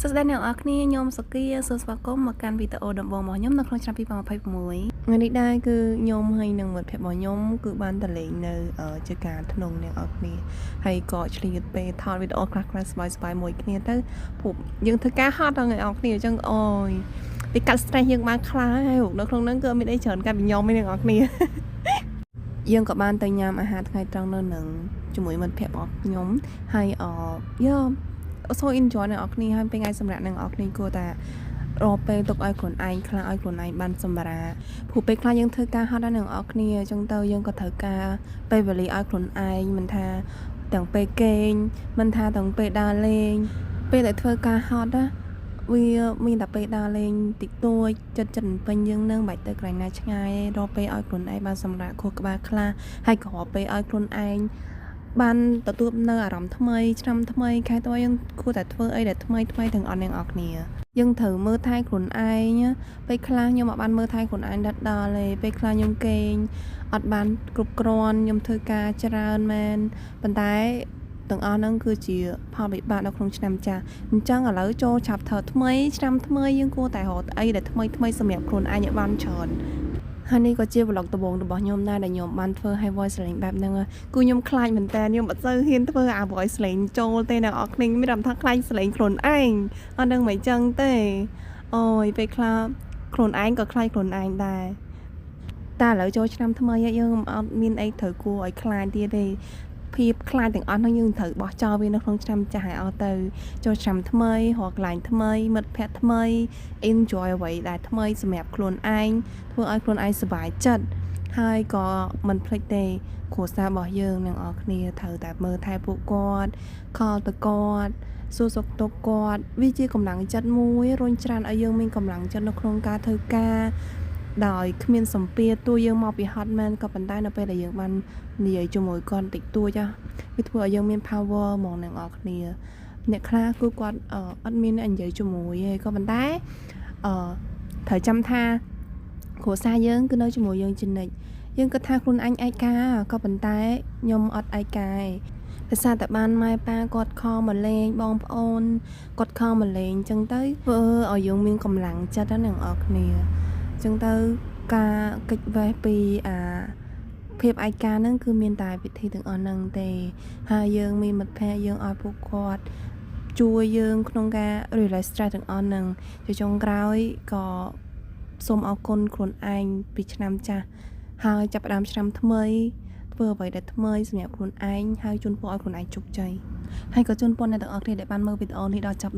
សួស្តីអ្នកនរគ្នាខ្ញុំសុគីសួស្វាគមន៍មកកាន់វីដេអូដំបូងរបស់ខ្ញុំនៅក្នុងឆ្នាំ2026ថ្ងៃនេះដែរគឺខ្ញុំហើយនឹងមិត្តភក្តិរបស់ខ្ញុំគឺបានទៅលេងនៅជាការធ្នងអ្នកនរគ្នាហើយក៏ឆ្លៀតពេលថតវីដេអូខ្លះៗស្បាយៗមួយគ្នាទៅព្រោះយើងធ្វើការហត់ដល់អ្នកនរគ្នាអញ្ចឹងអូយពីកាត់ stress យើងបានខ្លះហើយនៅក្នុងហ្នឹងគឺអត់មានអីច្រើនកាត់ពីខ្ញុំឯងអ្នកនរគ្នាយើងក៏បានទៅញ៉ាំអាហារថ្ងៃត្រង់នៅនឹងជាមួយមិត្តភក្តិរបស់ខ្ញុំហើយso enjoy អ្នកនរគ្នាហើយពេលថ្ងៃសម្រាប់អ្នកនរគ្នាគួរតែរកពេលទុកឲ្យខ្លួនឯងខ្លះឲ្យខ្លួនឯងបានសម្រាកព្រោះពេលខ្លះយើងធ្វើការហត់ដល់អ្នកនរគ្នាអញ្ចឹងទៅយើងក៏ត្រូវការពេលវេលាឲ្យខ្លួនឯងមិនថាទាំងពេលគេងមិនថាទាំងពេលដើរលេងពេលដែលធ្វើការហត់ណាវាមានតែពេលដើរលេងតិចតួចចិត្តពេញយើងនឹងបាច់ទៅកន្លែងណាឆ្ងាយរកពេលឲ្យខ្លួនឯងបានសម្រាកខួរក្បាលខ្លះហើយក៏រកពេលឲ្យខ្លួនឯងបានទទួលនៅអារម្មណ៍ថ្មីឆ្នាំថ្មីខែតយើងគួរតែធ្វើអីដែលថ្មីទាំងអស់អ្នកនរគ្នាយើងត្រូវមើលថែខ្លួនឯងពេលខ្លះខ្ញុំអត់បានមើលថែខ្លួនឯងដល់ទេពេលខ្លះខ្ញុំគេងអត់បានគ្រប់គ្រាន់ខ្ញុំធ្វើការច្រើនមែនប៉ុន្តែទាំងអស់ហ្នឹងគឺជាផលវិបាកនៅក្នុងឆ្នាំចាស់អញ្ចឹងឥឡូវចូលចាប់ធ្វើថ្មីឆ្នាំថ្មីយើងគួរតែរកអីដែលថ្មីសម្រាប់ខ្លួនឯងឲ្យបានច្រើនហើយនេះក៏ជា vlog ដំបូងរបស់ខ្ញុំដែរដែលខ្ញុំបានធ្វើឲ្យ voice លេងបែបហ្នឹងគឺខ្ញុំខ្លាចមែនតើខ្ញុំអត់សូវហ៊ានធ្វើអា voice លេងចូលទេអ្នកនរគ្នាមានអារម្មណ៍ថាខ្លាចសលេងខ្លួនឯងអត់ដឹងមិនអញ្ចឹងទេអូយពេលខ្លះខ្លួនឯងក៏ខ្លាចខ្លួនឯងដែរតែឥឡូវចូលឆ្នាំថ្មីយើងអត់មានអីត្រូវគួរឲ្យខ្លាចទៀតទេភាពខ្លាចទាំងអស់ហ្នឹងយើងត្រូវបោះចោលវានៅក្នុងឆ្នាំចាស់ឲ្យអស់ទៅចូលឆ្នាំថ្មីរកកន្លែងថ្មីមិត្តភ័ក្តិថ្មី enjoy អ្វីដែលថ្មីសម្រាប់ខ្លួនឯងធ្វើឲ្យខ្លួនឯងសុបាយចិត្តហើយក៏មិនភ្លេចទេគ្រួសាររបស់យើងទាំងអស់គ្នាត្រូវតែមើលថែពួកគាត់ខលទៅគាត់សួរសុខទុក្ខគាត់វាជាកម្លាំងចិត្តមួយរុញច្រានឲ្យយើងមានកម្លាំងចិត្តនៅក្នុងការធ្វើការដោយគ្មានសម្ពាធតួយើងមកពីហត់មែនក៏ប៉ុន្តែនៅពេលដែលយើងបាននិយាយជាមួយគាត់តិចតួចវាធ្វើឲ្យយើងមាន power ហ្មងអ្នកនរគ្នាអ្នកខ្លះគឺគាត់អត់មានអ្នកនិយាយជាមួយទេក៏ប៉ុន្តែត្រូវចាំថាគ្រួសារយើងគឺនៅជាមួយយើងជានិច្ចយើងគិតថាខ្លួនឯងឯកាក៏ប៉ុន្តែខ្ញុំអត់ឯកាទេភាសាតែបានម៉ែប៉ាគាត់ខលមកលេងបងប្អូនគាត់ខលមកលេងអញ្ចឹងទៅធ្វើឲ្យយើងមានកម្លាំងចិត្តណាអ្នកនរគ្នាអញ្ចឹងទៅការកិច្ចវេះពីភាពឯកាហ្នឹងគឺមានតែវិធីទាំងអស់ហ្នឹងទេហើយយើងមានមិត្តភ័ក្តិយើងឲ្យពួកគាត់ជួយយើងក្នុងការ release stress ទាំងអស់ហ្នឹងជាចុងក្រោយក៏សូមអរគុណខ្លួនឯងពីឆ្នាំចាស់ហើយចាប់ផ្ដើមឆ្នាំថ្មីធ្វើអ្វីដែលថ្មីសម្រាប់ខ្លួនឯងហើយជូនពរឲ្យខ្លួនឯងជោគជ័យហើយក៏ជូនពរអ្នកទាំងអស់គ្នាដែលបានមើលវីដេអូនេះដល់ចប់